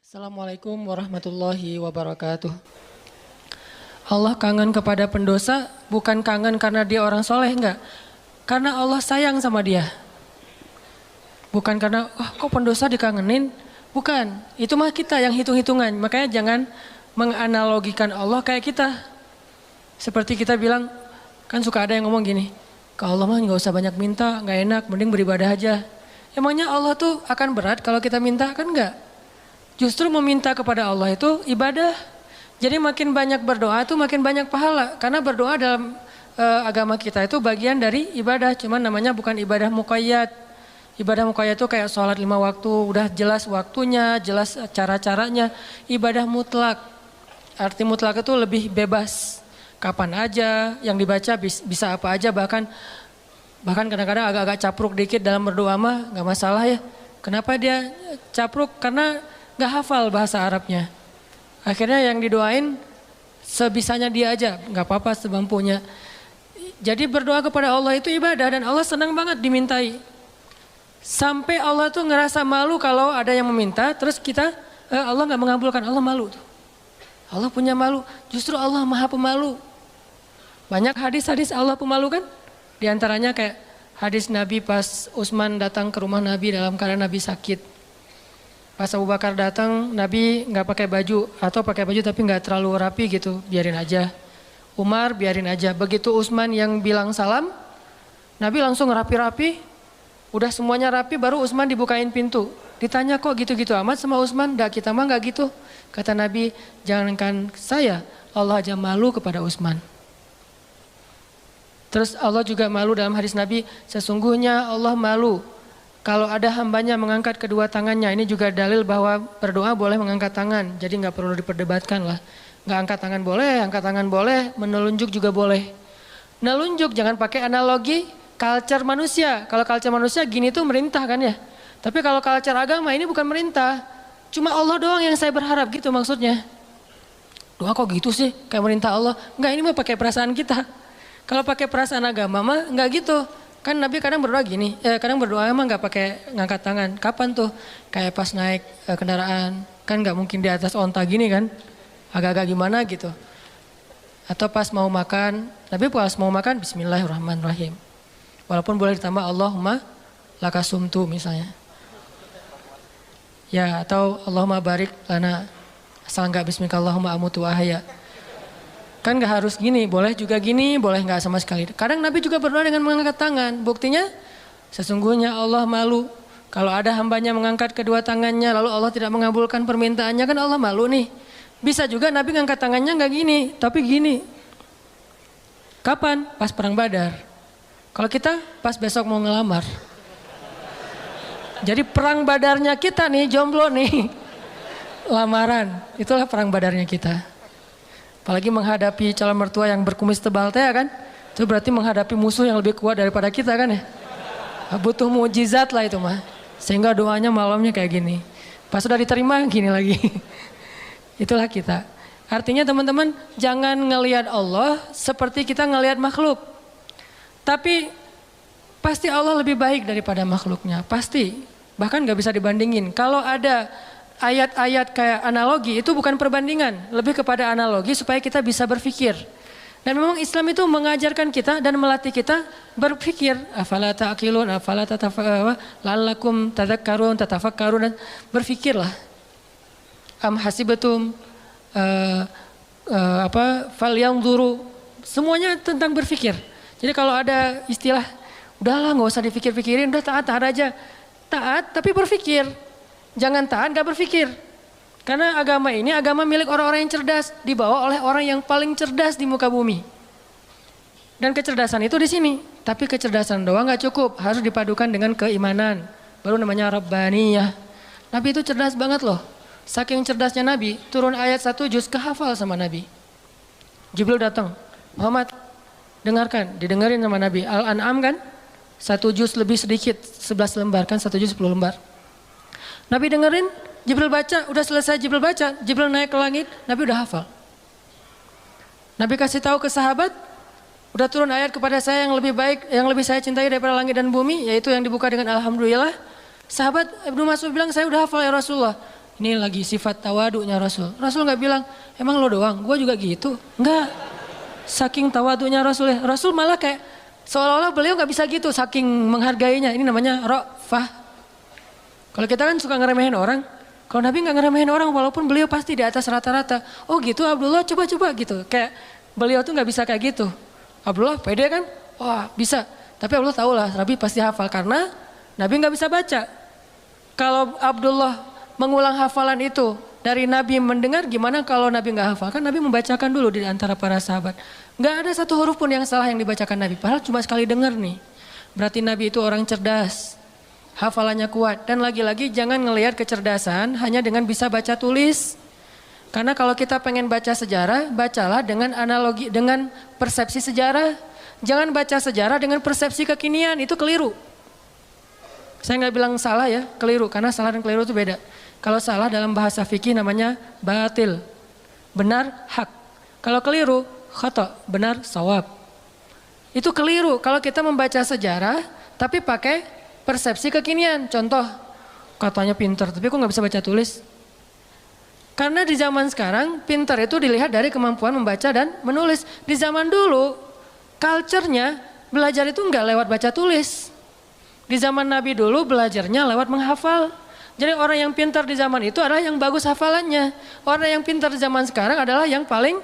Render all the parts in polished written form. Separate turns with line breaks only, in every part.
Assalamualaikum warahmatullahi wabarakatuh. Allah kangen kepada pendosa bukan kangen karena dia orang soleh, enggak. Karena Allah sayang sama dia. Bukan karena, kok pendosa dikangenin. Bukan, itu mah kita yang hitung-hitungan. Makanya jangan menganalogikan Allah kayak kita. Seperti kita bilang, kan suka ada yang ngomong gini, ke Allah mah gak usah banyak minta, gak enak, mending beribadah aja. Emangnya Allah tuh akan berat kalau kita minta? Kan enggak. Justru meminta kepada Allah itu ibadah. Jadi makin banyak berdoa itu makin banyak pahala. Karena berdoa dalam agama kita itu bagian dari ibadah. Cuman namanya bukan ibadah muqayyad. Ibadah muqayyad itu kayak sholat 5 waktu. Udah jelas waktunya, jelas cara-caranya. Ibadah mutlak. Arti mutlak itu lebih bebas. Kapan aja, yang dibaca bisa apa aja. Bahkan kadang-kadang agak-agak capruk dikit dalam berdoa mah gak masalah ya. Kenapa dia capruk? Karena gak hafal bahasa Arabnya. Akhirnya yang didoain sebisanya dia aja, gak apa-apa semampunya. Jadi berdoa kepada Allah itu ibadah dan Allah senang banget dimintai. Sampai Allah tuh ngerasa malu kalau ada yang meminta, terus kita Allah gak mengabulkan, Allah malu tuh. Allah punya malu, justru Allah maha pemalu. Banyak hadis-hadis Allah pemalu kan? Di antaranya kayak hadis Nabi pas Utsman datang ke rumah Nabi dalam keadaan Nabi sakit. Pas Abu Bakar datang, Nabi nggak pakai baju atau pakai baju tapi nggak terlalu rapi gitu, biarin aja. Umar biarin aja. Begitu Utsman yang bilang salam, Nabi langsung rapi-rapi. Udah semuanya rapi, baru Utsman dibukain pintu. Ditanya kok gitu-gitu amat sama Utsman? Nggak, kita mah nggak gitu. Kata Nabi, jangankan saya, Allah aja malu kepada Utsman. Terus Allah juga malu dalam hadis Nabi, sesungguhnya Allah malu kalau ada hambanya mengangkat kedua tangannya. Ini juga dalil bahwa berdoa boleh mengangkat tangan. Jadi gak perlu diperdebatkan lah. Gak angkat tangan boleh, menelunjuk juga boleh. Nelunjuk jangan pakai analogi culture manusia. Kalau culture manusia gini tuh merintah kan ya. Tapi kalau culture agama ini bukan merintah. Cuma Allah doang yang saya berharap gitu maksudnya. Doa kok gitu sih kayak merintah Allah. Enggak, ini mah pakai perasaan kita. Kalau pakai perasaan agama mah enggak gitu. Kan Nabi kadang berdoa gini, kadang berdoa emang nggak pakai ngangkat tangan. Kapan tuh? Kayak pas naik kendaraan, kan nggak mungkin di atas onta gini kan? Agak-agak gimana gitu. Atau pas mau makan, Nabi pas mau makan Bismillahirrahmanirrahim. Walaupun boleh ditambah Allahumma lakasumtu misalnya. Ya, atau Allahumma barik lana, asal nggak Bismillah Allahumma amutu ahya. Kan gak harus gini, boleh juga gini, boleh gak sama sekali. Kadang Nabi juga berdoa dengan mengangkat tangan. Buktinya, sesungguhnya Allah malu. Kalau ada hambanya mengangkat kedua tangannya, lalu Allah tidak mengabulkan permintaannya, kan Allah malu nih. Bisa juga Nabi ngangkat tangannya gak gini, tapi gini. Kapan? Pas perang Badar. Kalau kita pas besok mau ngelamar. Jadi perang Badarnya kita nih, jomblo nih. Lamaran, itulah perang Badarnya kita. Apalagi menghadapi calon mertua yang berkumis tebal teh kan. Itu berarti menghadapi musuh yang lebih kuat daripada kita kan ya. Butuh mukjizat lah itu mah. Sehingga doanya malamnya kayak gini. Pas sudah diterima gini lagi. Itulah kita. Artinya teman-teman jangan ngelihat Allah seperti kita ngelihat makhluk. Tapi pasti Allah lebih baik daripada makhluknya. Pasti. Bahkan gak bisa dibandingin. Kalau ada ayat-ayat kayak analogi itu bukan perbandingan, lebih kepada analogi supaya kita bisa berpikir. Dan memang Islam itu mengajarkan kita dan melatih kita berpikir. Afala ta'qilun, afala la'allakum tadhakkarun, tatafakkarun, berpikirlah. Am hasibatum falyanzuru, semuanya tentang berpikir. Jadi kalau ada istilah udahlah nggak usah dipikir-pikirin, udah taat aja. Taat tapi berpikir. Jangan taat gak berpikir. Karena agama ini agama milik orang-orang yang cerdas, dibawa oleh orang yang paling cerdas di muka bumi. Dan kecerdasan itu di sini. Tapi kecerdasan doang gak cukup, harus dipadukan dengan keimanan. Baru namanya Rabbaniyah. Nabi itu cerdas banget loh. Saking cerdasnya Nabi, turun ayat 1 juz kehafal sama Nabi. Jibril datang, Muhammad dengarkan, didengarin sama Nabi. Al-An'am kan 1 juz lebih sedikit, 11 lembar kan, 1 juz 10 lembar. Nabi dengerin, Jibril baca, udah selesai Jibril baca, Jibril naik ke langit, Nabi udah hafal. Nabi kasih tahu ke sahabat, udah turun ayat kepada saya yang lebih baik, yang lebih saya cintai daripada langit dan bumi, yaitu yang dibuka dengan Alhamdulillah. Sahabat Ibnu Mas'ud bilang, saya udah hafal ya Rasulullah. ini lagi sifat tawadunya Rasul. Rasul nggak bilang, emang lo doang, gue juga gitu. Enggak, saking tawadunya Rasul, Rasul malah kayak seolah-olah beliau nggak bisa gitu, saking menghargainya. Ini namanya ra'fah. Kalau kita kan suka ngeremehin orang, kalau Nabi nggak ngeremehin orang walaupun beliau pasti di atas rata-rata. Oh gitu Abdullah, coba-coba gitu. Kayak beliau tuh nggak bisa kayak gitu. Abdullah pede kan? Wah bisa. Tapi Abdullah tahu lah Nabi pasti hafal karena Nabi nggak bisa baca. Kalau Abdullah mengulang hafalan itu dari Nabi mendengar, gimana kalau Nabi nggak hafal? Kan Nabi membacakan dulu di antara para sahabat. Nggak ada satu huruf pun yang salah yang dibacakan Nabi. Padahal cuma sekali dengar nih. Berarti Nabi itu orang cerdas. Hafalannya kuat. Dan lagi-lagi jangan ngelihat kecerdasan hanya dengan bisa baca tulis. Karena kalau kita pengen baca sejarah, bacalah dengan analogi, dengan persepsi sejarah. Jangan baca sejarah dengan persepsi kekinian, itu keliru. Saya nggak bilang salah ya, keliru. Karena salah dan keliru itu beda. Kalau salah dalam bahasa fikih namanya batil. Benar, hak. Kalau keliru, khata, benar, sawab. Itu keliru kalau kita membaca sejarah tapi pakai persepsi kekinian. Contoh, katanya pinter, tapi kok nggak bisa baca tulis? Karena di zaman sekarang pinter itu dilihat dari kemampuan membaca dan menulis. Di zaman dulu, culture-nya belajar itu nggak lewat baca tulis. Di zaman Nabi dulu belajarnya lewat menghafal. Jadi orang yang pintar di zaman itu adalah yang bagus hafalannya. Orang yang pintar di zaman sekarang adalah yang paling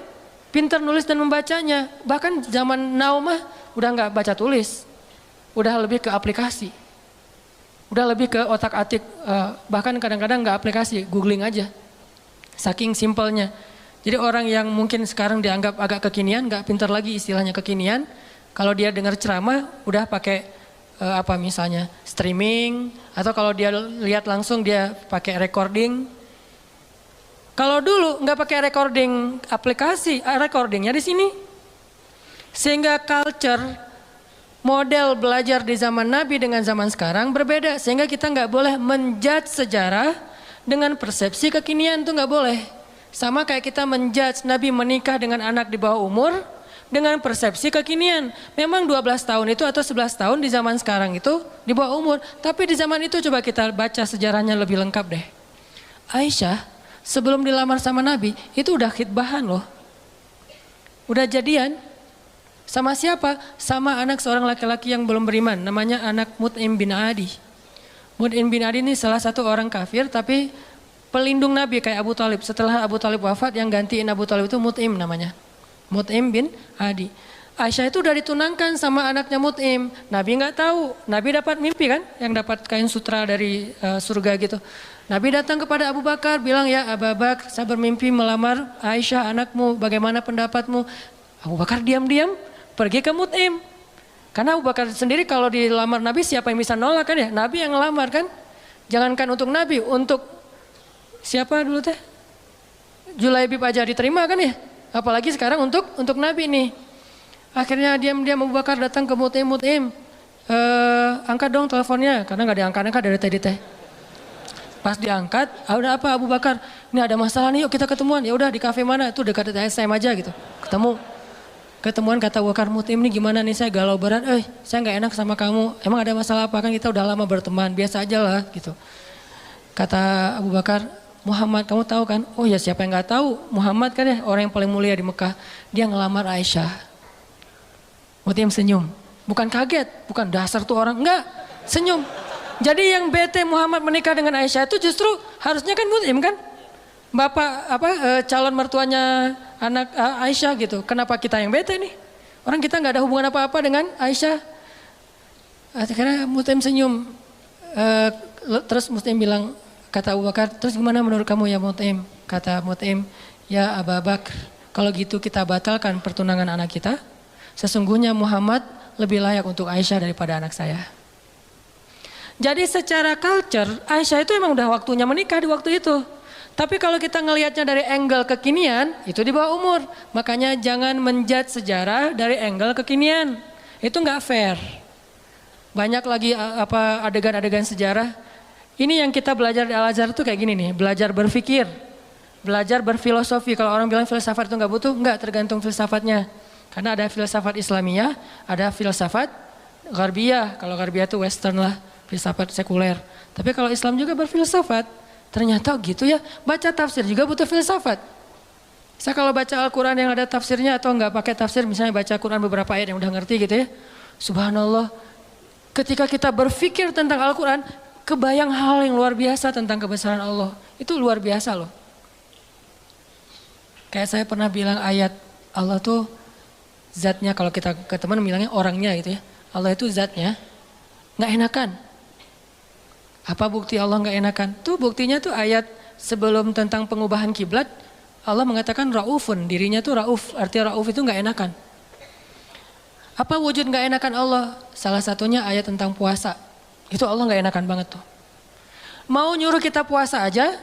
pintar nulis dan membacanya. Bahkan zaman now mah udah nggak baca tulis. Udah lebih ke aplikasi. Udah lebih ke otak-atik. Bahkan kadang-kadang nggak aplikasi, googling aja. Saking simpelnya. Jadi orang yang mungkin sekarang dianggap agak kekinian, nggak pintar lagi istilahnya kekinian. Kalau dia dengar ceramah udah pakai apa misalnya streaming, atau kalau dia lihat langsung dia pakai recording. Kalau dulu nggak pakai recording aplikasi, recordingnya di sini. Sehingga culture model belajar di zaman Nabi dengan zaman sekarang berbeda. Sehingga kita nggak boleh menjudge sejarah dengan persepsi kekinian, itu nggak boleh. Sama kayak kita menjudge Nabi menikah dengan anak di bawah umur dengan persepsi kekinian. Memang 12 tahun itu atau 11 tahun di zaman sekarang itu di bawah umur. Tapi di zaman itu coba kita baca sejarahnya lebih lengkap deh. Aisyah sebelum dilamar sama Nabi itu udah khitbahan loh. Udah jadian. Sama siapa? Sama anak seorang laki-laki yang belum beriman. Namanya anak Mut'im bin Adi. Mut'im bin Adi ini salah satu orang kafir tapi pelindung Nabi kayak Abu Talib. Setelah Abu Talib wafat yang gantiin Abu Talib itu Mut'im namanya. Mut'im bin Adi. Aisyah itu udah ditunangkan sama anaknya Mut'im. Nabi nggak tahu. Nabi dapat mimpi kan, yang dapat kain sutra dari surga gitu. Nabi datang kepada Abu Bakar bilang, ya Abu Bakar, saya bermimpi melamar Aisyah anakmu. Bagaimana pendapatmu? Abu Bakar diam-diam pergi ke Mut'im. Karena Abu Bakar sendiri kalau dilamar Nabi siapa yang bisa nolak kan ya? Nabi yang ngelamar kan. Jangankan untuk Nabi, untuk siapa dulu teh? Julaibib aja diterima kan ya? Apalagi sekarang untuk Nabi nih. Akhirnya diam-diam Abu Bakar datang ke Mut'im. Angkat dong teleponnya. Karena gak diangkat-angkat dari tadi teh. Pas diangkat, udah apa Abu Bakar? Ini ada masalah nih, yuk kita ketemuan. Ya udah di kafe mana? Tuh dekat SM aja gitu. Ketemuan kata Abu Bakar, Mut'im nih gimana nih, saya galau berat. Saya gak enak sama kamu. Emang ada masalah apa? Kan kita udah lama berteman. Biasa aja lah gitu. Kata Abu Bakar, Muhammad kamu tahu kan? Oh ya siapa yang nggak tahu? Muhammad kan ya orang yang paling mulia di Mekah. Dia ngelamar Aisyah. Mut'im senyum. Bukan kaget, bukan dasar tuh orang. Enggak, senyum. Jadi yang bete Muhammad menikah dengan Aisyah itu justru harusnya kan Mut'im kan? Bapak calon mertuanya anak Aisyah gitu. Kenapa kita yang bete nih? Orang kita nggak ada hubungan apa-apa dengan Aisyah. Akhirnya Mut'im senyum. Terus Mut'im bilang, kata Abu Bakar, terus gimana menurut kamu ya Mut'im? Kata Mut'im, ya Abu Bakar, kalau gitu kita batalkan pertunangan anak kita. Sesungguhnya Muhammad lebih layak untuk Aisyah daripada anak saya. Jadi secara culture, Aisyah itu emang udah waktunya menikah di waktu itu. Tapi kalau kita ngelihatnya dari angle kekinian, itu di bawah umur. Makanya jangan menjudge sejarah dari angle kekinian. Itu nggak fair. Banyak lagi adegan-adegan sejarah. Ini yang kita belajar di Al-Azhar tuh kayak gini nih, belajar berpikir, belajar berfilosofi. Kalau orang bilang filsafat itu nggak butuh, nggak, tergantung filsafatnya. Karena ada filsafat Islamiyah, ada filsafat Gharbiyah. Kalau Gharbiyah itu Western lah, filsafat sekuler. Tapi kalau Islam juga berfilsafat, Ternyata gitu ya, baca tafsir juga butuh filsafat. Saya kalau baca Al-Quran yang ada tafsirnya atau nggak pakai tafsir, misalnya baca Quran beberapa ayat yang udah ngerti gitu ya. Subhanallah, ketika kita berpikir tentang Al-Quran, kebayang hal yang luar biasa tentang kebesaran Allah. Itu luar biasa loh. Kayak saya pernah bilang ayat Allah tuh zatnya, kalau kita ke teman bilangnya orangnya gitu ya. Allah itu zatnya nggak enakan. Apa bukti Allah nggak enakan? Tuh buktinya tuh ayat sebelum tentang pengubahan kiblat, Allah mengatakan raufun, dirinya tuh rauf, artinya rauf itu nggak enakan. Apa wujud nggak enakan Allah? Salah satunya ayat tentang puasa. Itu Allah nggak enakan banget tuh. Mau nyuruh kita puasa aja,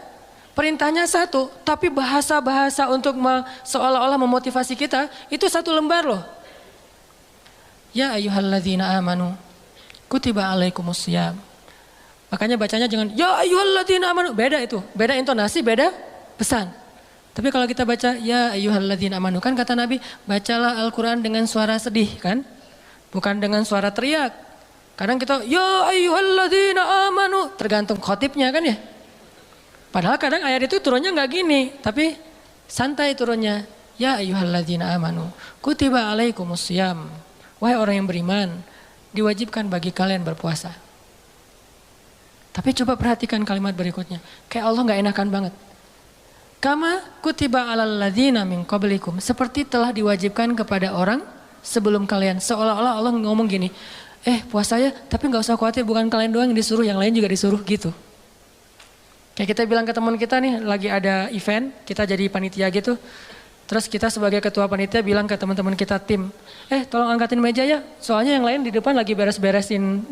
perintahnya satu, tapi bahasa-bahasa untuk seolah-olah memotivasi kita, itu satu lembar loh. Ya ayyuhalladzina amanu, kutiba alaikumussyam. Makanya bacanya jangan ya ayyuhalladzina amanu, beda itu, beda intonasi, beda pesan. Tapi kalau kita baca ya ayyuhalladzina amanu, kan kata Nabi, bacalah Al-Quran dengan suara sedih kan, bukan dengan suara teriak. Kadang kita ya ayyuhalladzina amanu, tergantung khotibnya kan ya. Padahal kadang ayat itu turunnya nggak gini, tapi santai turunnya. Ya ayyuhalladzina amanu, kutiba alaikumussyam. Wahai orang yang beriman, diwajibkan bagi kalian berpuasa. Tapi coba perhatikan kalimat berikutnya. Kayak Allah nggak enakan banget. Kama kutiba alal ladzina min qablikum, seperti telah diwajibkan kepada orang sebelum kalian. Seolah-olah Allah ngomong gini, puasa ya, tapi nggak usah khawatir, bukan kalian doang yang disuruh, yang lain juga disuruh gitu. Kayak kita bilang ke teman kita nih, lagi ada event, kita jadi panitia gitu. Terus kita sebagai ketua panitia bilang ke teman-teman kita tim, tolong angkatin meja ya, soalnya yang lain di depan lagi beres-beresin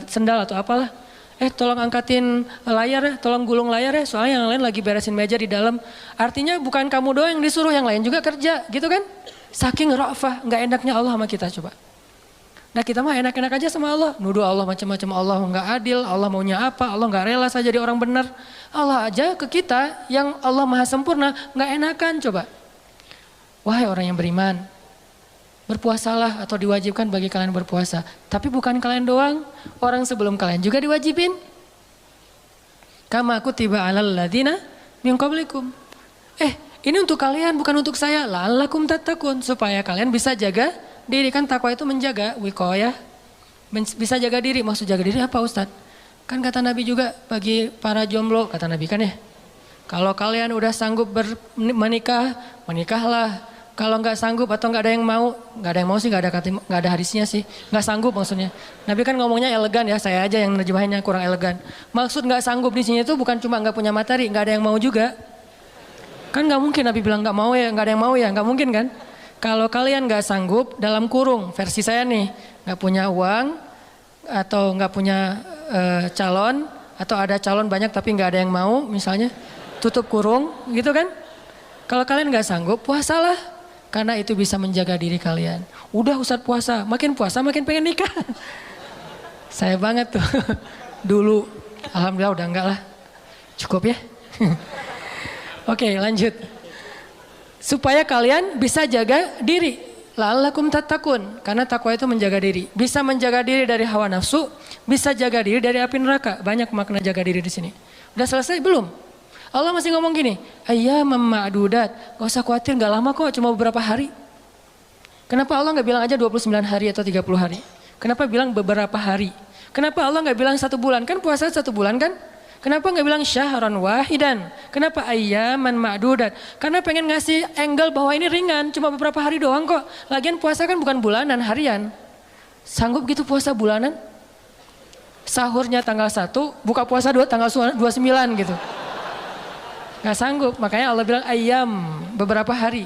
sendal atau apalah. Tolong angkatin layar ya, tolong gulung layar ya, soalnya yang lain lagi beresin meja di dalam. Artinya bukan kamu doang yang disuruh, yang lain juga kerja gitu kan. Saking ra'fah, gak enaknya Allah sama kita coba. Nah kita mah enak-enak aja sama Allah, nuduh Allah macam-macam, Allah nggak adil, Allah maunya apa, Allah nggak rela saya jadi orang benar. Allah aja ke kita yang Allah maha sempurna, nggak enakan coba. Wahai orang yang beriman, berpuasalah atau diwajibkan bagi kalian berpuasa. Tapi bukan kalian doang, orang sebelum kalian juga diwajibin. Kama kutiba alal ladzina min qablikum. Ini untuk kalian bukan untuk saya, la'allakum tattaqun, supaya kalian bisa jaga diri. Kan takwa itu menjaga, wiqayah, bisa jaga diri. Maksud jaga diri apa Ustadz? Kan kata Nabi juga bagi para jomblo, kata Nabi kan ya, kalau kalian udah sanggup menikah, menikahlah. Kalau nggak sanggup atau nggak ada yang mau sih, nggak ada hadisnya sih, nggak sanggup maksudnya. Nabi kan ngomongnya elegan ya, saya aja yang nerjemahinnya kurang elegan. Maksud nggak sanggup di sini itu bukan cuma nggak punya materi, nggak ada yang mau juga. Kan nggak mungkin Nabi bilang nggak mau ya, nggak ada yang mau ya, nggak mungkin kan? Kalau kalian nggak sanggup, dalam kurung versi saya nih, nggak punya uang atau nggak punya calon, atau ada calon banyak tapi nggak ada yang mau, misalnya tutup kurung gitu kan? Kalau kalian nggak sanggup, puasalah. Karena itu bisa menjaga diri kalian. Udah Ustadz puasa makin pengen nikah. Saya banget tuh. Dulu, alhamdulillah udah enggak lah. Cukup ya. Oke, lanjut. Supaya kalian bisa jaga diri. La'allakum tattaqun. Karena takwa itu menjaga diri. Bisa menjaga diri dari hawa nafsu, bisa jaga diri dari api neraka. Banyak makna jaga diri di sini. Udah selesai belum? Allah masih ngomong gini, ayyamam ma'dudat, gak usah khawatir, gak lama kok, cuma beberapa hari. Kenapa Allah gak bilang aja 29 hari atau 30 hari? Kenapa bilang beberapa hari? Kenapa Allah gak bilang 1 bulan? Kan puasa 1 bulan kan? Kenapa gak bilang syahran wahidan? Kenapa ayyaman ma'dudat? Karena pengen ngasih angle bahwa ini ringan, cuma beberapa hari doang kok. Lagian puasa kan bukan bulanan, harian. Sanggup gitu puasa bulanan? Sahurnya tanggal 1, buka puasa tanggal 29 gitu. Gak sanggup, makanya Allah bilang ayam, beberapa hari.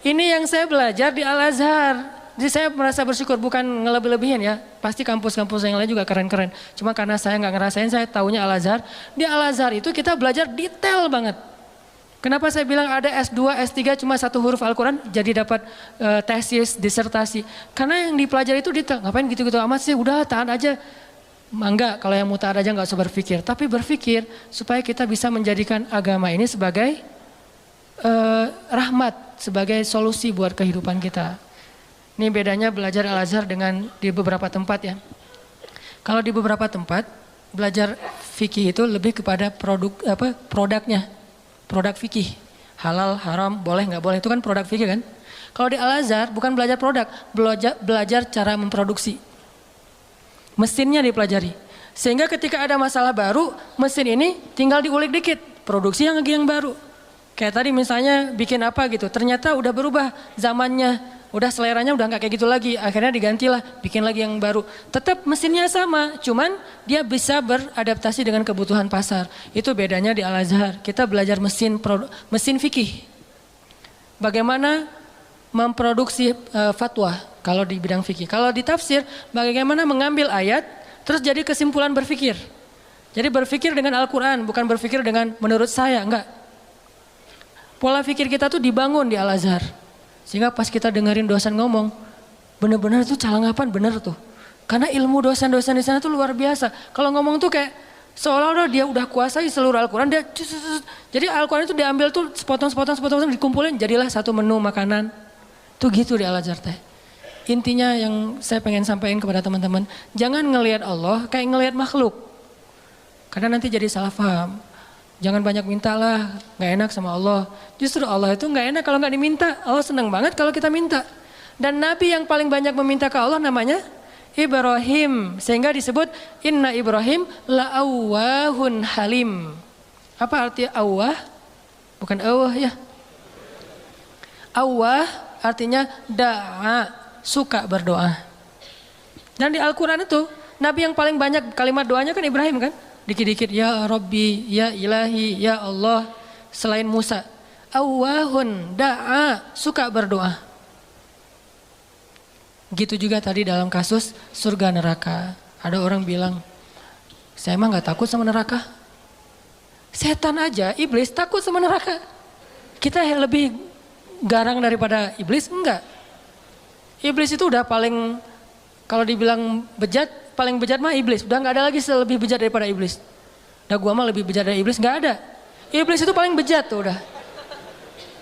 Ini yang saya belajar di Al-Azhar. Jadi saya merasa bersyukur, bukan ngelebih-lebihin ya. Pasti kampus-kampus yang lain juga keren-keren. Cuma karena saya gak ngerasain, saya taunya Al-Azhar. Di Al-Azhar itu kita belajar detail banget. Kenapa saya bilang ada S2, S3 cuma 1 huruf Al-Quran jadi dapat tesis, disertasi. Karena yang dipelajari itu detail. Ngapain gitu-gitu amat sih, udah tahan aja. Enggak, kalau yang mutaat aja nggak usah berpikir. Tapi berpikir supaya kita bisa menjadikan agama ini sebagai rahmat, sebagai solusi buat kehidupan kita. Ini bedanya belajar Al-Azhar dengan di beberapa tempat ya. Kalau di beberapa tempat, belajar fikih itu lebih kepada produknya. Produk fikih. Halal, haram, boleh nggak boleh, itu kan produk fikih kan. Kalau di Al-Azhar bukan belajar produk, belajar cara memproduksi. Mesinnya dipelajari. Sehingga ketika ada masalah baru, mesin ini tinggal diulik dikit, produksi yang baru. Kayak tadi misalnya bikin apa gitu, ternyata udah berubah zamannya, udah seleranya udah nggak kayak gitu lagi, akhirnya digantilah, bikin lagi yang baru. Tetap mesinnya sama, cuman dia bisa beradaptasi dengan kebutuhan pasar. Itu bedanya di Al-Azhar. Kita belajar mesin fikih. Bagaimana memproduksi fatwa kalau di bidang fikih. Kalau di tafsir, bagaimana mengambil ayat terus jadi kesimpulan berpikir. Jadi berpikir dengan Al-Quran, bukan berpikir dengan menurut saya, enggak. Pola pikir kita tuh dibangun di Al-Azhar. Sehingga pas kita dengerin dosen ngomong, benar-benar tuh calangapan bener tuh. Karena ilmu dosen-dosen di sana tuh luar biasa. Kalau ngomong tuh kayak seolah-olah dia udah kuasai seluruh Al-Quran. Jadi Al-Quran itu diambil tuh sepotong-sepotong dikumpulin, jadilah satu menu makanan. Tuh gitu di Al-Azhar teh. Intinya yang saya pengen sampaikan kepada teman-teman, jangan ngelihat Allah kayak ngelihat makhluk. Karena nanti jadi salah paham. Jangan banyak minta lah, gak enak sama Allah. Justru Allah itu gak enak kalau gak diminta. Allah senang banget kalau kita minta. Dan Nabi yang paling banyak meminta ke Allah namanya Ibrahim. Sehingga disebut Inna Ibrahim la'awwahun halim. Apa arti awwah? Bukan awwah ya. Awwah artinya da'a. Suka berdoa. Dan di Al-Quran itu Nabi yang paling banyak kalimat doanya kan Ibrahim kan. Dikit-dikit ya Rabbi, ya Ilahi, ya Allah. Selain Musa. Awwahun da'a, suka berdoa. Gitu juga tadi dalam kasus surga neraka. Ada orang bilang, saya emang gak takut sama neraka. Setan aja, iblis takut sama neraka. Kita lebih garang daripada iblis? Enggak. Iblis itu udah paling, kalau dibilang bejat, paling bejat mah iblis. Udah gak ada lagi lebih bejat daripada iblis. Udah gua mah lebih bejat dari iblis, gak ada. Iblis itu paling bejat tuh udah.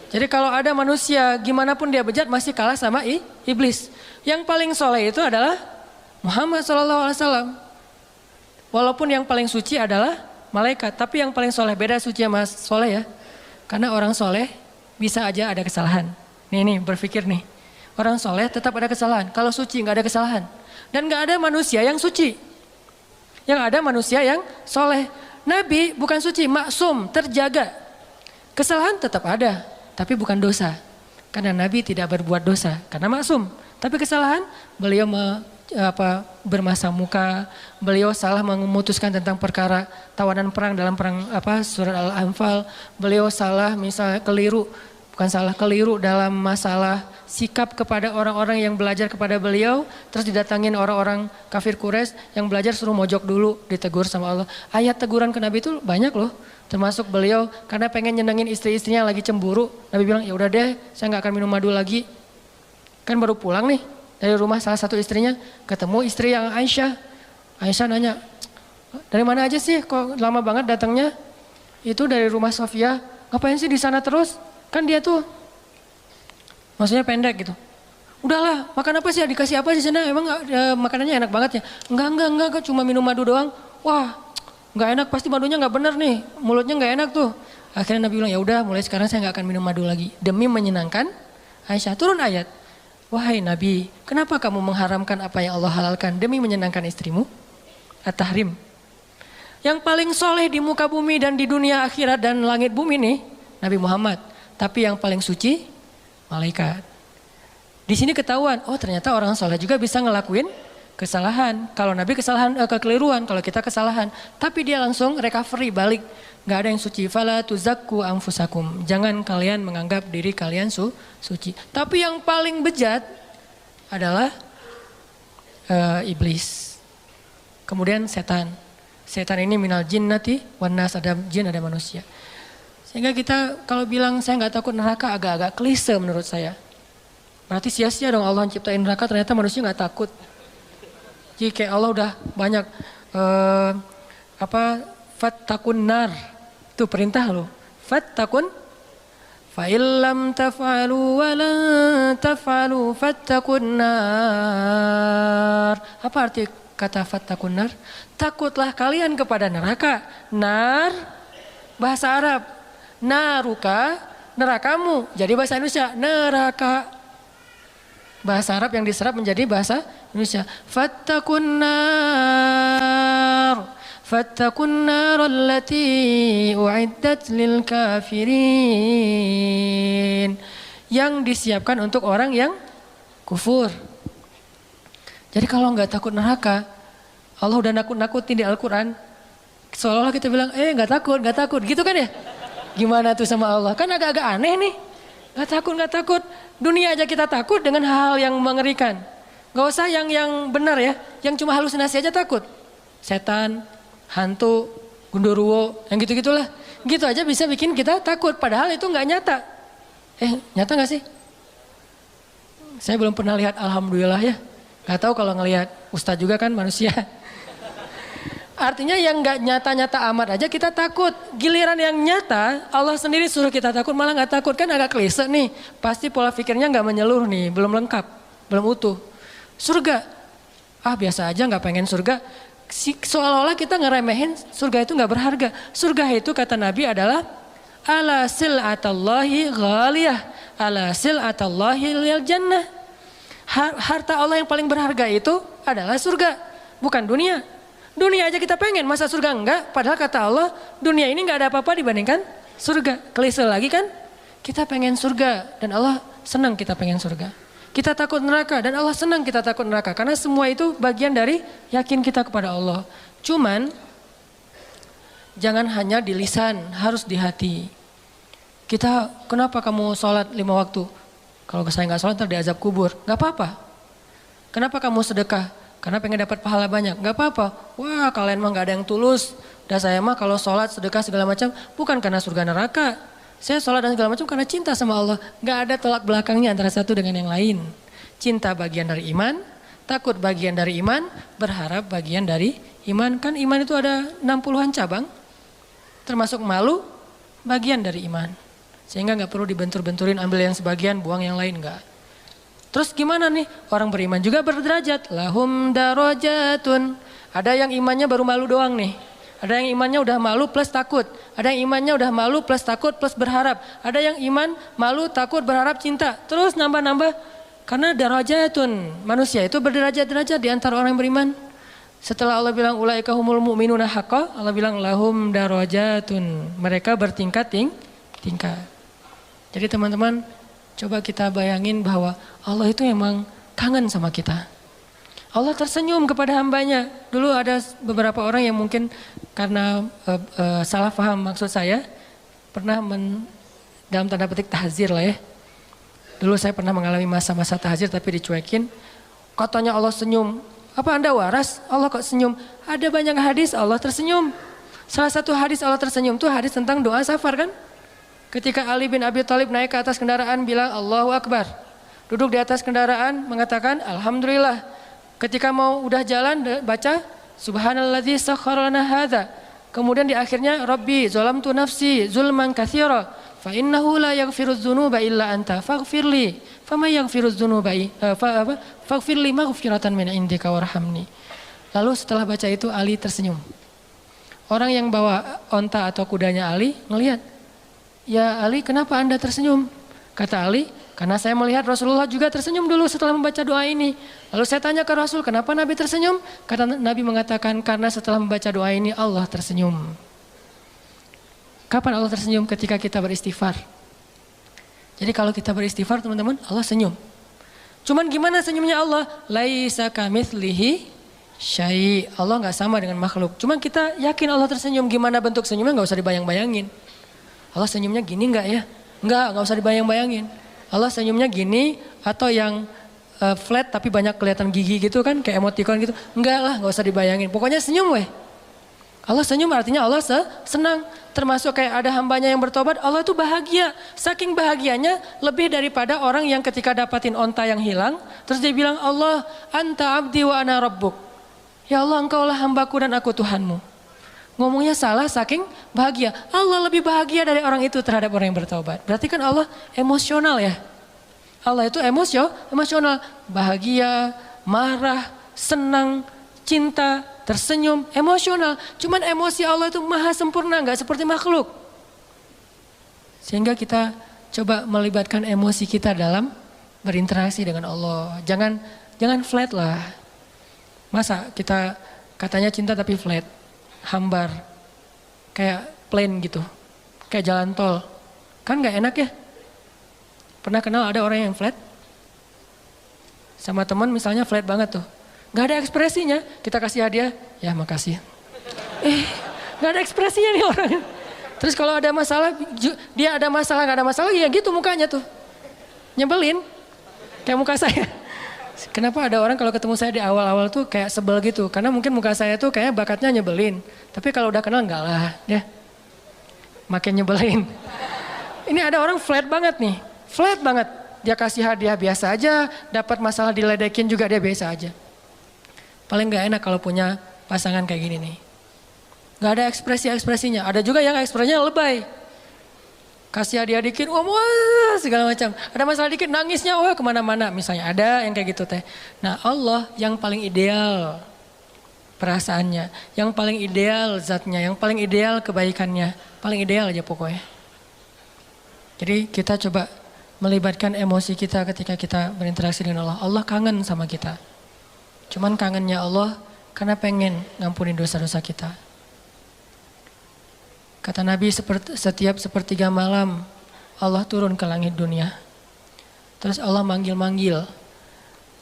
Jadi kalau ada manusia, gimana pun dia bejat masih kalah sama iblis. Yang paling soleh itu adalah Muhammad SAW. Walaupun yang paling suci adalah malaikat. Tapi yang paling soleh, beda suci sama soleh ya. Karena orang soleh bisa aja ada kesalahan. Nih berpikir nih. Orang soleh tetap ada kesalahan. Kalau suci nggak ada kesalahan. Dan nggak ada manusia yang suci. Yang ada manusia yang soleh. Nabi bukan suci, maksum, terjaga. Kesalahan tetap ada, tapi bukan dosa. Karena Nabi tidak berbuat dosa, karena maksum. Tapi kesalahan, beliau bermasa muka, beliau salah memutuskan tentang perkara tawanan perang dalam perang surat Al-Anfal. Beliau salah misalnya keliru dalam masalah sikap kepada orang-orang yang belajar kepada beliau, terus didatangin orang-orang kafir Quraisy yang belajar suruh mojok dulu, ditegur sama Allah. Ayat teguran ke Nabi itu banyak loh, termasuk beliau karena pengen nyenengin istri-istrinya lagi cemburu. Nabi bilang, ya udah deh, saya nggak akan minum madu lagi. Kan baru pulang nih dari rumah salah satu istrinya, ketemu istri yang Aisyah. Aisyah nanya, dari mana aja sih, kok lama banget datangnya? Itu dari rumah Sofia. Ngapain sih di sana terus? Kan dia tuh maksudnya pendek gitu. Udahlah, makan apa sih? Dikasih apa di sana? Emang makanannya enak banget ya? Enggak, cuma minum madu doang. Wah, nggak enak, pasti madunya nggak bener nih. Mulutnya nggak enak tuh. Akhirnya Nabi bilang, ya udah, mulai sekarang saya nggak akan minum madu lagi demi menyenangkan Aisyah. Turun ayat. Wahai Nabi, kenapa kamu mengharamkan apa yang Allah halalkan demi menyenangkan istrimu? At-Tahrim. Yang paling soleh di muka bumi dan di dunia akhirat dan langit bumi nih, Nabi Muhammad. Tapi yang paling suci, malaikat. Di sini ketahuan, oh ternyata orang soleh juga bisa ngelakuin kesalahan. Kalau Nabi kekeliruan, kalau kita kesalahan. Tapi dia langsung recovery, balik. Gak ada yang suci. Fala tuzakku anfusakum. Jangan kalian menganggap diri kalian suci. Tapi yang paling bejat adalah iblis. Kemudian setan. Setan ini minal jinnati wan nas, ada jin ada manusia. Sehingga kita kalau bilang saya nggak takut neraka agak-agak klise menurut saya. Berarti sia-sia dong Allah ciptain neraka, ternyata manusia nggak takut. Jadi kayak Allah udah banyak fattakun nar, itu perintah loh. Fattakun, fa illam taf'alu wa lan taf'alu fattakun nar. Apa arti kata fattakun nar? Takutlah kalian kepada neraka. Nar, bahasa Arab. Naruka, nerakamu. Jadi bahasa Indonesia, neraka. Bahasa Arab yang diserap menjadi bahasa Indonesia. Fattakun nar. Fattakun nar allati u'iddat lil kafirin. Yang disiapkan untuk orang yang kufur. Jadi kalau nggak takut neraka, Allah udah nakut-nakutin di Al-Quran. Seolah-olah kita bilang, nggak takut, gitu kan ya? Gimana tuh sama Allah? Kan agak-agak aneh nih. Nggak takut. Dunia aja kita takut dengan hal-hal yang mengerikan. Nggak usah yang benar ya, yang cuma halusinasi aja takut. Setan, hantu, gundurwo, yang gitu-gitulah. Gitu aja bisa bikin kita takut, padahal itu nggak nyata. Nyata nggak sih? Saya belum pernah lihat, alhamdulillah ya. Gak tahu kalau ngelihat ustadz juga kan manusia. Artinya yang gak nyata-nyata amat aja kita takut. Giliran yang nyata Allah sendiri suruh kita takut malah gak takut. Kan agak klise nih. Pasti pola pikirnya gak menyeluruh nih. Belum lengkap. Belum utuh. Surga. Biasa aja gak pengen surga. Seolah-olah kita ngeremehin surga itu gak berharga. Surga itu kata Nabi adalah ala sil'atallahi ghaliyah. Ala sil'atallahi lil jannah. Harta Allah yang paling berharga itu adalah surga, bukan dunia. Dunia aja kita pengen, masa surga enggak? Padahal kata Allah, dunia ini enggak ada apa-apa dibandingkan surga. Klise lagi kan? Kita pengen surga dan Allah senang kita pengen surga. Kita takut neraka dan Allah senang kita takut neraka. Karena semua itu bagian dari yakin kita kepada Allah. Cuman, jangan hanya di lisan, harus di hati. Kenapa kamu sholat 5 waktu? Kalau saya nggak sholat ntar diazab kubur, nggak apa-apa. Kenapa kamu sedekah? Karena pengen dapat pahala banyak, nggak apa-apa. Wah kalian mah nggak ada yang tulus. Dan saya mah kalau sholat, sedekah segala macam bukan karena surga neraka. Saya sholat dan segala macam karena cinta sama Allah. Nggak ada tolak belakangnya antara satu dengan yang lain. Cinta bagian dari iman, takut bagian dari iman, berharap bagian dari iman. Kan iman itu ada 60-an cabang, termasuk malu bagian dari iman. Sehingga nggak perlu dibentur-benturin, ambil yang sebagian, buang yang lain, nggak. Terus gimana nih? Orang beriman juga berderajat. Lahum darajatun. Ada yang imannya baru malu doang nih. Ada yang imannya udah malu plus takut. Ada yang imannya udah malu plus takut plus berharap. Ada yang iman, malu, takut, berharap, cinta. Terus nambah-nambah. Karena darajatun. Manusia itu berderajat-derajat di antara orang yang beriman. Setelah Allah bilang ulaika humul mu'minuna haqqa, Allah bilang lahum darajatun. Mereka bertingkat-tingkat. Jadi teman-teman, coba kita bayangin bahwa Allah itu memang kangen sama kita. Allah tersenyum kepada hambanya. Dulu ada beberapa orang yang mungkin karena salah paham maksud saya, pernah dalam tanda petik tahzir lah ya. Dulu saya pernah mengalami masa-masa tahzir tapi dicuekin. Katanya Allah senyum. Apa Anda waras? Allah kok senyum? Ada banyak hadis Allah tersenyum. Salah satu hadis Allah tersenyum itu hadis tentang doa safar kan? Ketika Ali bin Abi Thalib naik ke atas kendaraan bilang Allahu Akbar. Duduk di atas kendaraan mengatakan Alhamdulillah. Ketika mau udah jalan baca Subhanalladzi sakhkhara lana hadza. Kemudian di akhirnya Rabbi zalamtu nafsi zulman katsira fa innahu la yaghfirudz dzunuba illa anta faghfirli. Famay yaghfirudz dzunuba faghfirli maghfiratan min indika warhamni. Lalu setelah baca itu Ali tersenyum. Orang yang bawa onta atau kudanya Ali ngelihat, "Ya Ali, kenapa Anda tersenyum?" Kata Ali, "Karena saya melihat Rasulullah juga tersenyum dulu setelah membaca doa ini." Lalu saya tanya ke Rasul, "Kenapa Nabi tersenyum?" Kata Nabi mengatakan, "Karena setelah membaca doa ini Allah tersenyum." Kapan Allah tersenyum? Ketika kita beristighfar. Jadi kalau kita beristighfar teman-teman, Allah senyum. Cuman gimana senyumnya Allah? Laisa kamitslihi syai'. Allah nggak sama dengan makhluk. Cuman kita yakin Allah tersenyum. Gimana bentuk senyumnya nggak usah dibayang-bayangin. Allah senyumnya gini enggak ya? Enggak usah dibayang-bayangin. Allah senyumnya gini atau yang flat tapi banyak kelihatan gigi gitu kan, kayak emoticon gitu. Enggak lah, enggak usah dibayangin. Pokoknya senyum weh. Allah senyum artinya Allah senang. Termasuk kayak ada hambanya yang bertobat, Allah tuh bahagia. Saking bahagianya lebih daripada orang yang ketika dapatin onta yang hilang, terus dia bilang, Allah anta abdi wa ana rabbuk. Ya Allah engkaulah hambaku dan aku Tuhanmu. Ngomongnya salah saking bahagia. Allah lebih bahagia dari orang itu terhadap orang yang bertobat. Berarti kan Allah emosional ya. Allah itu emosional. Bahagia, marah, senang, cinta, tersenyum, emosional. Cuman emosi Allah itu maha sempurna, nggak seperti makhluk. Sehingga kita coba melibatkan emosi kita dalam berinteraksi dengan Allah. Jangan flat lah. Masa kita katanya cinta tapi flat, hambar, kayak plain gitu, kayak jalan tol. Kan nggak enak ya? Pernah kenal ada orang yang flat? Sama teman misalnya flat banget tuh. Gak ada ekspresinya, kita kasih hadiah, ya makasih. Gak ada ekspresinya nih orang. Terus kalau ada masalah, dia ada masalah, gak ada masalah, ya gitu mukanya tuh. Nyebelin, kayak muka saya. Kenapa ada orang kalau ketemu saya di awal-awal tuh kayak sebel gitu. Karena mungkin muka saya tuh kayak bakatnya nyebelin. Tapi kalau udah kenal enggak lah, ya. Makin nyebelin. Ini ada orang flat banget nih, flat banget. Dia kasih hadiah biasa aja, dapat masalah diledekin juga dia biasa aja. Paling gak enak kalau punya pasangan kayak gini nih. Gak ada ekspresi-ekspresinya. Ada juga yang ekspresinya lebay. Kasih hadiah dikit, wah segala macam. Ada masalah dikit, nangisnya wah kemana-mana. Misalnya ada yang kayak gitu teh. Nah Allah yang paling ideal perasaannya. Yang paling ideal zatnya. Yang paling ideal kebaikannya. Paling ideal aja pokoknya. Jadi kita coba melibatkan emosi kita ketika kita berinteraksi dengan Allah. Allah kangen sama kita. Cuman kangennya Allah karena pengen ngampunin dosa-dosa kita. Kata Nabi setiap sepertiga malam Allah turun ke langit dunia. Terus Allah manggil-manggil.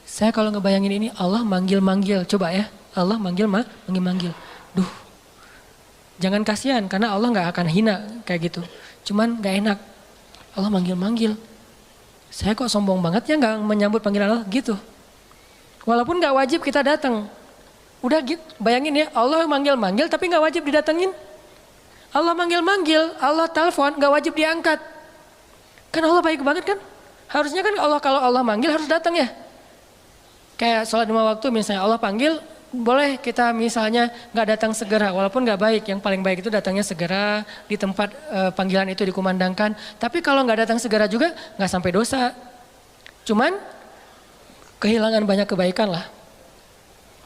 Saya kalau ngebayangin ini Allah manggil-manggil. Coba ya Allah manggil-manggil. Duh, jangan kasihan karena Allah gak akan hina kayak gitu. Cuman gak enak. Allah manggil-manggil. Saya kok sombong banget ya gak menyambut panggilan Allah gitu. Walaupun gak wajib kita datang. Udah gitu, bayangin ya Allah manggil-manggil tapi gak wajib didatengin. Allah manggil-manggil, Allah telepon gak wajib diangkat. Kan Allah baik banget kan? Harusnya kan kalau Allah manggil harus datang ya. Kayak sholat 5 waktu misalnya Allah panggil, boleh kita misalnya gak datang segera. Walaupun gak baik, yang paling baik itu datangnya segera di tempat panggilan itu dikumandangkan. Tapi kalau gak datang segera juga gak sampai dosa. Cuman kehilangan banyak kebaikan lah.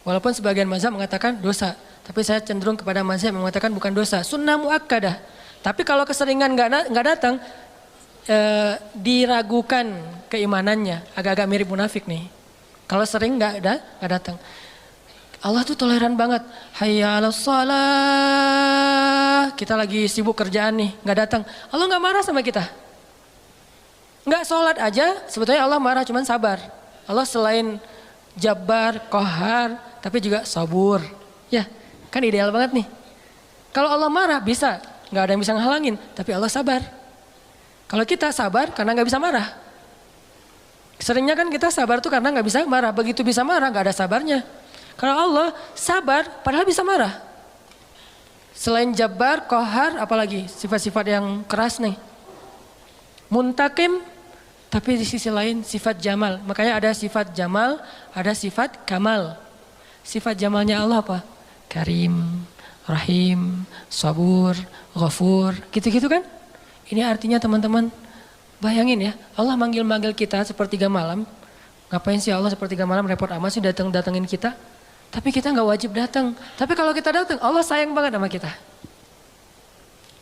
Walaupun sebagian mazhab mengatakan dosa. Tapi saya cenderung kepada mazhab yang mengatakan bukan dosa. Sunnah muakkadah. Tapi kalau keseringan gak datang, diragukan keimanannya. Agak-agak mirip munafik nih. Kalau sering gak datang. Allah tuh toleran banget. Hayya 'alas shalah. Kita lagi sibuk kerjaan nih, gak datang. Allah gak marah sama kita. Gak sholat aja, sebetulnya Allah marah, cuman sabar. Allah selain Jabbar, Qahar, tapi juga sabur. Ya, kan ideal banget nih. Kalau Allah marah bisa, gak ada yang bisa ngehalangin, tapi Allah sabar. Kalau kita sabar karena gak bisa marah. Seringnya kan kita sabar tuh karena gak bisa marah. Begitu bisa marah gak ada sabarnya. Kalau Allah sabar padahal bisa marah. Selain Jabbar, Qahar, apalagi sifat-sifat yang keras nih. Muntakim, tapi di sisi lain sifat jamal. Makanya ada sifat jamal, ada sifat kamal. Sifat jamalnya Allah apa? Karim, Rahim, Sabur, Ghafur, gitu-gitu kan? Ini artinya teman-teman, bayangin ya, Allah manggil-manggil kita sepertiga malam. Ngapain sih Allah sepertiga malam repot amat sih datengin kita? Tapi kita gak wajib datang. Tapi kalau kita datang, Allah sayang banget sama kita.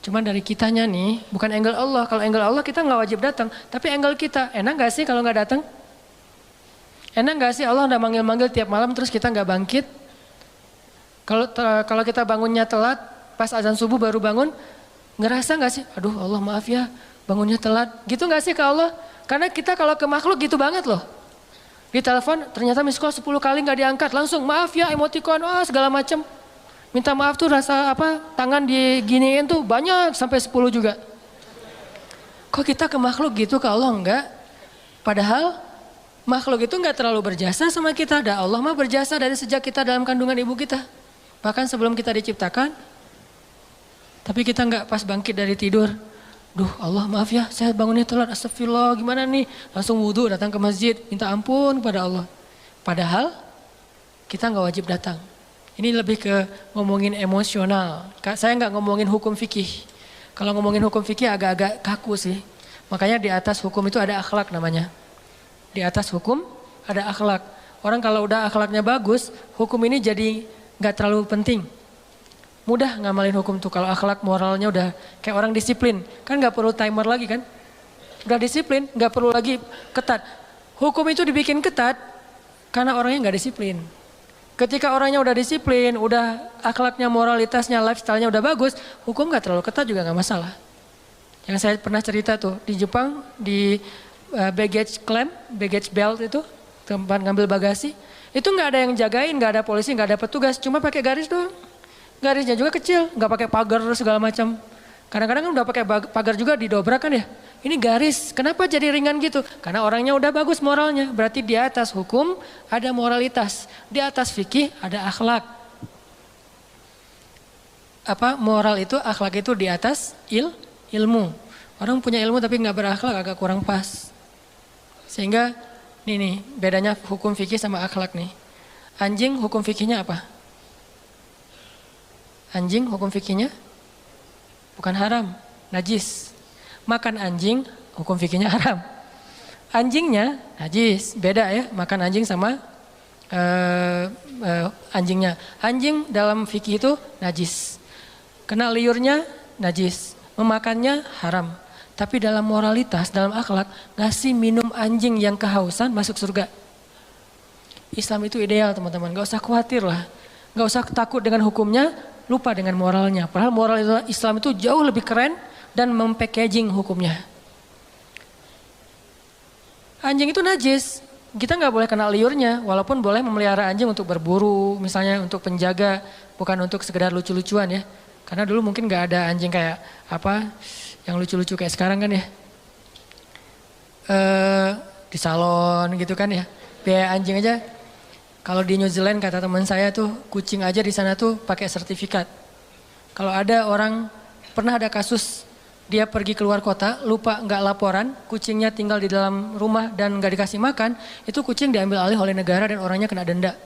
Cuman dari kitanya nih, bukan angle Allah. Kalau angle Allah kita gak wajib datang. Tapi angle kita, enak gak sih kalau gak datang? Enak gak sih Allah udah manggil-manggil tiap malam terus kita gak bangkit? Kalau kita bangunnya telat, pas azan subuh baru bangun, ngerasa gak sih? Aduh Allah maaf ya, bangunnya telat. Gitu gak sih ke Allah? Karena kita kalau ke makhluk gitu banget loh. Di telepon ternyata miss call 10 kali gak diangkat. Langsung maaf ya, emoticon, segala macam. Minta maaf tuh rasa tangan diginiin tuh banyak sampai 10 juga. Kok kita ke makhluk gitu, ke Allah enggak? Padahal makhluk itu enggak terlalu berjasa sama kita. Allah mah berjasa dari sejak kita dalam kandungan ibu kita. Bahkan sebelum kita diciptakan. Tapi kita enggak pas bangkit dari tidur. Duh Allah maaf ya saya bangunnya telat, astagfirullah gimana nih. Langsung wudhu datang ke masjid, minta ampun kepada Allah. Padahal kita enggak wajib datang. Ini lebih ke ngomongin emosional. Saya nggak ngomongin hukum fikih. Kalau ngomongin hukum fikih agak-agak kaku sih. Makanya di atas hukum itu ada akhlak namanya. Di atas hukum ada akhlak. Orang kalau udah akhlaknya bagus, hukum ini jadi nggak terlalu penting. Mudah ngamalin hukum tuh kalau akhlak moralnya udah kayak orang disiplin. Kan nggak perlu timer lagi kan. Udah disiplin, nggak perlu lagi ketat. Hukum itu dibikin ketat karena orangnya nggak disiplin. Ketika orangnya udah disiplin, udah akhlaknya, moralitasnya, lifestyle-nya udah bagus, hukum nggak terlalu ketat juga nggak masalah. Yang saya pernah cerita tuh di Jepang, di baggage claim, baggage belt itu, tempat ngambil bagasi, itu nggak ada yang jagain, nggak ada polisi, nggak ada petugas, cuma pakai garis doang. Garisnya juga kecil, nggak pakai pagar segala macam. Kadang-kadang kan udah pakai pagar juga didobrak kan ya. Ini garis, kenapa jadi ringan gitu? Karena orangnya udah bagus moralnya. Berarti di atas hukum ada moralitas, di atas fikih ada akhlak. Apa moral itu, akhlak itu di atas ilmu. Orang punya ilmu tapi nggak berakhlak agak kurang pas. Sehingga nih bedanya hukum fikih sama akhlak nih. Anjing hukum fikihnya apa? Anjing hukum fikihnya bukan haram, najis. Makan anjing hukum fikihnya haram. Anjingnya najis, beda ya makan anjing sama anjingnya. Anjing dalam fikih itu najis. Kena liurnya najis, memakannya haram. Tapi dalam moralitas, dalam akhlak, ngasih minum anjing yang kehausan masuk surga. Islam itu ideal teman-teman, gak usah khawatir lah. Gak usah takut dengan hukumnya, lupa dengan moralnya. Padahal moral Islam itu jauh lebih keren dan mempackaging hukumnya. Anjing itu najis, kita nggak boleh kena liurnya, walaupun boleh memelihara anjing untuk berburu, misalnya untuk penjaga, bukan untuk sekedar lucu-lucuan ya. Karena dulu mungkin nggak ada anjing kayak apa yang lucu-lucu kayak sekarang kan ya. Di salon gitu kan ya. Biaya anjing aja. Kalau di New Zealand kata teman saya tuh kucing aja di sana tuh pakai sertifikat. Kalau ada orang pernah ada kasus dia pergi keluar kota lupa nggak laporan, kucingnya tinggal di dalam rumah dan nggak dikasih makan, itu kucing diambil alih oleh negara dan orangnya kena denda.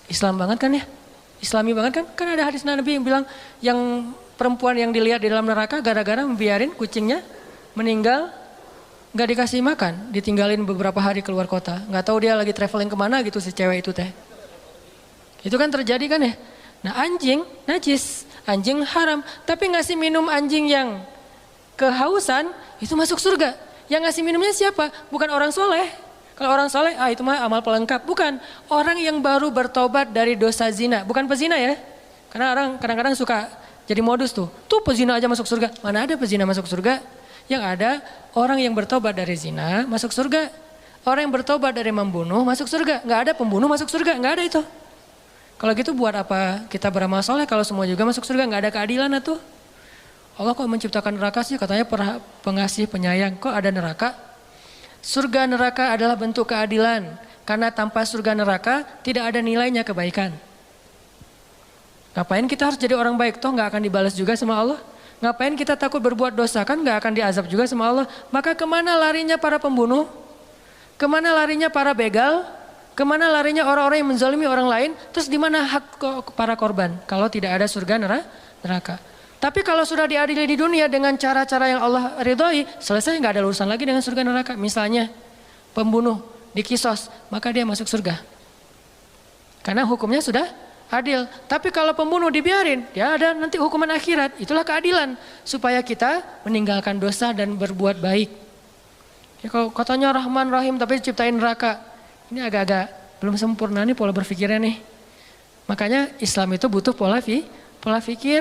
Islam banget kan ya? Islami banget kan? Kan ada hadis Nabi yang bilang yang perempuan yang dilihat di dalam neraka gara-gara membiarin kucingnya meninggal. Gak dikasih makan, ditinggalin beberapa hari keluar kota. Gak tahu dia lagi traveling kemana gitu si cewek itu teh. Itu kan terjadi kan ya. Nah anjing najis, anjing haram. Tapi ngasih minum anjing yang kehausan itu masuk surga. Yang ngasih minumnya siapa? Bukan orang soleh. Kalau orang soleh, itu mah amal pelengkap. Bukan, orang yang baru bertobat dari dosa zina. Bukan pezina ya. Karena orang kadang-kadang suka jadi modus tuh. Tuh pezina aja masuk surga. Mana ada pezina masuk surga? Yang ada orang yang bertobat dari zina masuk surga. Orang yang bertobat dari membunuh masuk surga. Nggak ada pembunuh masuk surga, nggak ada itu. Kalau gitu buat apa kita beramal soleh kalau semua juga masuk surga, nggak ada keadilan tuh. Allah kok menciptakan neraka sih, katanya pengasih penyayang, kok ada neraka? Surga neraka adalah bentuk keadilan. Karena tanpa surga neraka tidak ada nilainya kebaikan. Ngapain kita harus jadi orang baik, toh nggak akan dibalas juga sama Allah. Ngapain kita takut berbuat dosa, kan gak akan diazab juga sama Allah. Maka kemana larinya para pembunuh? Kemana larinya para begal? Kemana larinya orang-orang yang menzalimi orang lain? Terus di mana hak para korban? Kalau tidak ada surga neraka. Tapi kalau sudah diadili di dunia dengan cara-cara yang Allah ridhoi, selesai gak ada urusan lagi dengan surga neraka. Misalnya pembunuh dikisos, maka dia masuk surga. Karena hukumnya sudah adil. Tapi kalau pembunuh dibiarin, ya ada nanti hukuman akhirat. Itulah keadilan. Supaya kita meninggalkan dosa dan berbuat baik. Ya kalau katanya Rahman Rahim tapi ciptain neraka. Ini agak-agak belum sempurna nih pola berpikirnya nih. Makanya Islam itu butuh pola fikir.